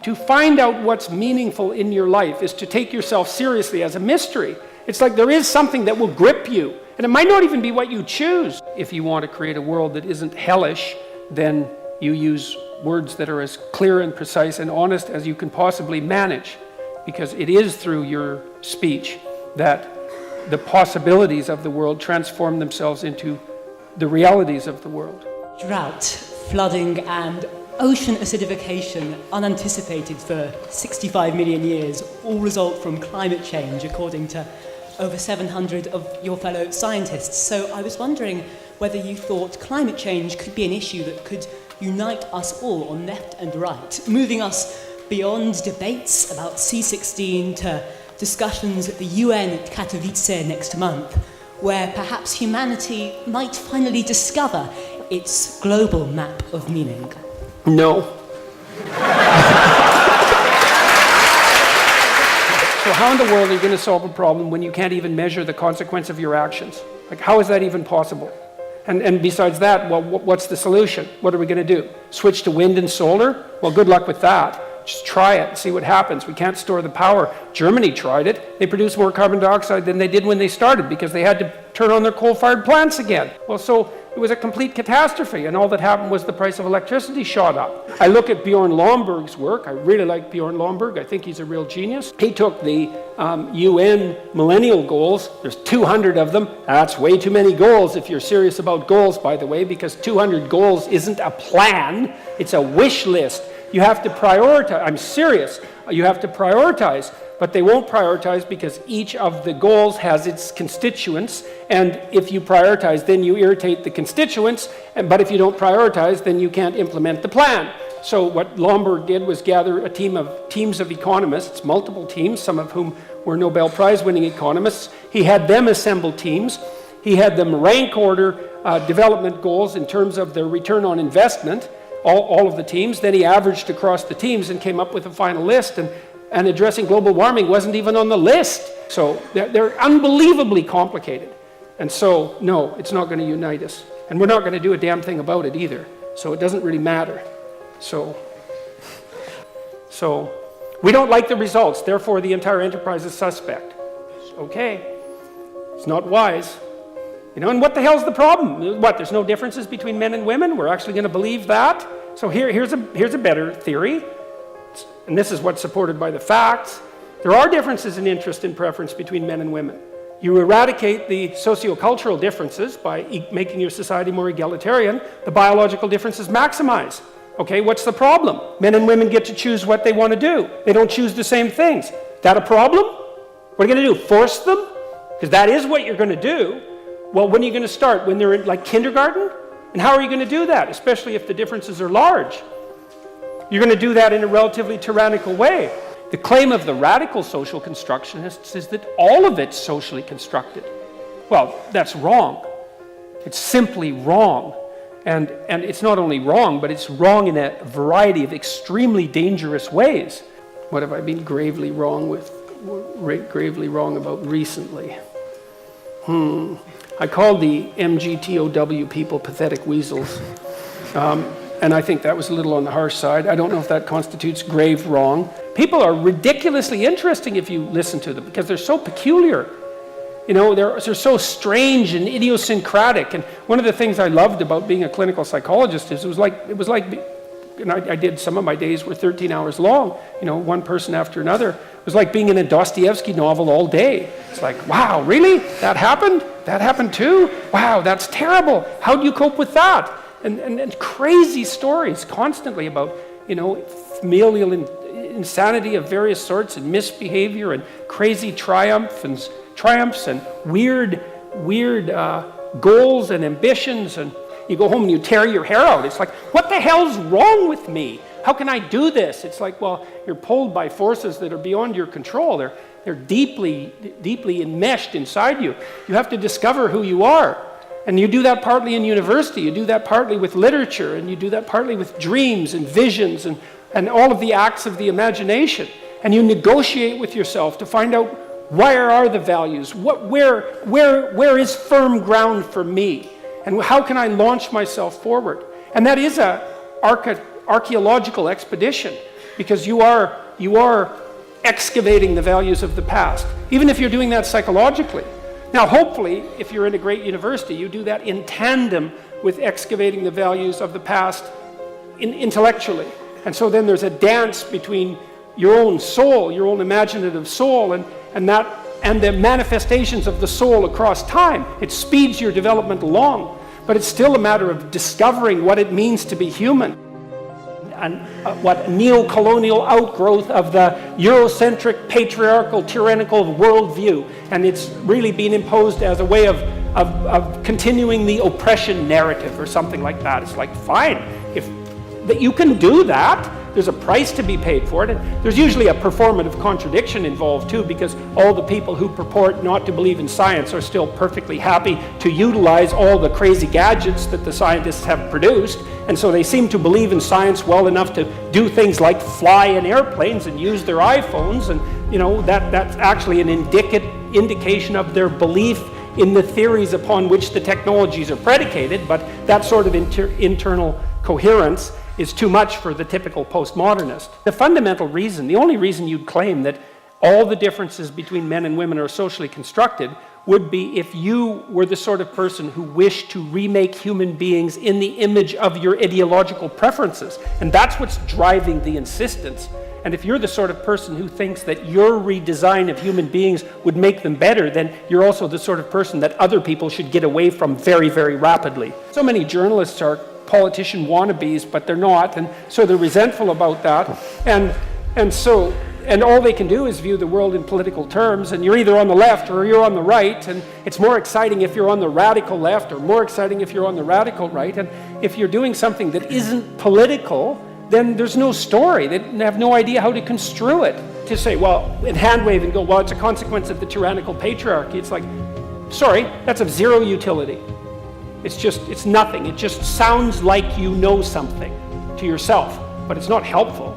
To find out what's meaningful in your life is to take yourself seriously as a mystery. It's like there is something that will grip you, and it might not even be what you choose. If you want to create a world that isn't hellish, then you use words that are as clear and precise and honest as you can possibly manage, because it is through your speech that the possibilities of the world transform themselves into the realities of the world. Drought, flooding, and ocean acidification, unanticipated for 65 million years, all result from climate change, according to over 700 of your fellow scientists. So I was wondering whether you thought climate change could be an issue that could unite us all on left and right, moving us beyond debates about C16 to discussions at the UN at Katowice next month, where perhaps humanity might finally discover its global map of meaning. No. So how in the world are you going to solve a problem when you can't even measure the consequence of your actions? Like, how is that even possible? And besides that, well, what's the solution? What are we going to do? Switch to wind and solar? Well, good luck with that. Just try it and see what happens. We can't store the power. Germany tried it. They produced more carbon dioxide than they did when they started because they had to turn on their coal-fired plants again. Well, so it was a complete catastrophe, and all that happened was the price of electricity shot up. I look at Bjorn Lomborg's work. I really like Bjorn Lomborg. I think he's a real genius. He took the UN millennial goals. There's 200 of them. That's way too many goals if you're serious about goals, by the way, because 200 goals isn't a plan. It's a wish list. You have to prioritize. I'm serious. You have to prioritize, but they won't prioritize because each of the goals has its constituents, and if you prioritize, then you irritate the constituents, but if you don't prioritize, then you can't implement the plan. So what Lomborg did was gather a teams of economists, multiple teams, some of whom were Nobel Prize-winning economists. He had them assemble teams. He had them rank order development goals in terms of their return on investment, all of the teams. Then he averaged across the teams and came up with a final list, and addressing global warming wasn't even on the list. So they're unbelievably complicated. And so, no, it's not going to unite us. And we're not going to do a damn thing about it either. So it doesn't really matter. So we don't like the results, therefore the entire enterprise is suspect. Okay, it's not wise. You know, and what the hell's the problem? What, there's no differences between men and women? We're actually going to believe that? So here's a better theory, and this is what's supported by the facts. There are differences in interest and preference between men and women. You eradicate the sociocultural differences by making your society more egalitarian. The biological differences maximize. Okay, what's the problem? Men and women get to choose what they want to do. They don't choose the same things. Is that a problem? What are you going to do? Force them? Because that is what you're going to do. Well, when are you going to start? When they're in like kindergarten? And how are you going to do that? Especially if the differences are large. You're going to do that in a relatively tyrannical way. The claim of the radical social constructionists is that all of it's socially constructed. Well, that's wrong. It's simply wrong. And it's not only wrong, but it's wrong in a variety of extremely dangerous ways. What have I been gravely wrong about recently? I called the MGTOW people pathetic weasels. And I think that was a little on the harsh side. I don't know if that constitutes grave wrong. People are ridiculously interesting if you listen to them because they're so peculiar. You know, they're so strange and idiosyncratic. And one of the things I loved about being a clinical psychologist is it was like, you know, I did some of my days were 13 hours long, you know, one person after another. It was like being in a Dostoevsky novel all day. It's like, wow, really? That happened? That happened too? Wow, that's terrible. How do you cope with that? And crazy stories constantly about, you know, familial insanity of various sorts and misbehavior and crazy triumphs and weird goals and ambitions, and you go home and you tear your hair out. It's like, what the hell's wrong with me? How can I do this? It's like, well, you're pulled by forces that are beyond your control. They're deeply enmeshed inside you. You have to discover who you are. And you do that partly in university. You do that partly with literature, and you do that partly with dreams and visions and all of the acts of the imagination. And you negotiate with yourself to find out, where are the values? Where is firm ground for me? And how can I launch myself forward? And that is a archaeological expedition. because you are excavating the values of the past, even if you're doing that psychologically. Now, hopefully, if you're in a great university, you do that in tandem with excavating the values of the past intellectually. And so then there's a dance between your own soul, your own imaginative soul, and the manifestations of the soul across time. It speeds your development along, but it's still a matter of discovering what it means to be human. And what neo-colonial outgrowth of the Eurocentric, patriarchal, tyrannical worldview. And it's really been imposed as a way of continuing the oppression narrative or something like that. It's like, fine, if that you can do that, there's a price to be paid for it. And there's usually a performative contradiction involved too, because all the people who purport not to believe in science are still perfectly happy to utilize all the crazy gadgets that the scientists have produced. And so they seem to believe in science well enough to do things like fly in airplanes and use their iPhones. And that's actually an indication of their belief in the theories upon which the technologies are predicated. But that sort of internal coherence is too much for the typical postmodernist. The fundamental reason, the only reason you'd claim that all the differences between men and women are socially constructed would be if you were the sort of person who wished to remake human beings in the image of your ideological preferences. And that's what's driving the insistence. And if you're the sort of person who thinks that your redesign of human beings would make them better, then you're also the sort of person that other people should get away from very, very rapidly. So many journalists are politician wannabes, but they're not, and so they're resentful about that. And all they can do is view the world in political terms, and you're either on the left or you're on the right, and it's more exciting if you're on the radical left or more exciting if you're on the radical right. And if you're doing something that isn't political, then there's no story. They have no idea how to construe it. To say, well, in hand wave and go, well, it's a consequence of the tyrannical patriarchy. It's like, sorry, that's of zero utility. It's nothing. It just sounds like you know something to yourself, but it's not helpful.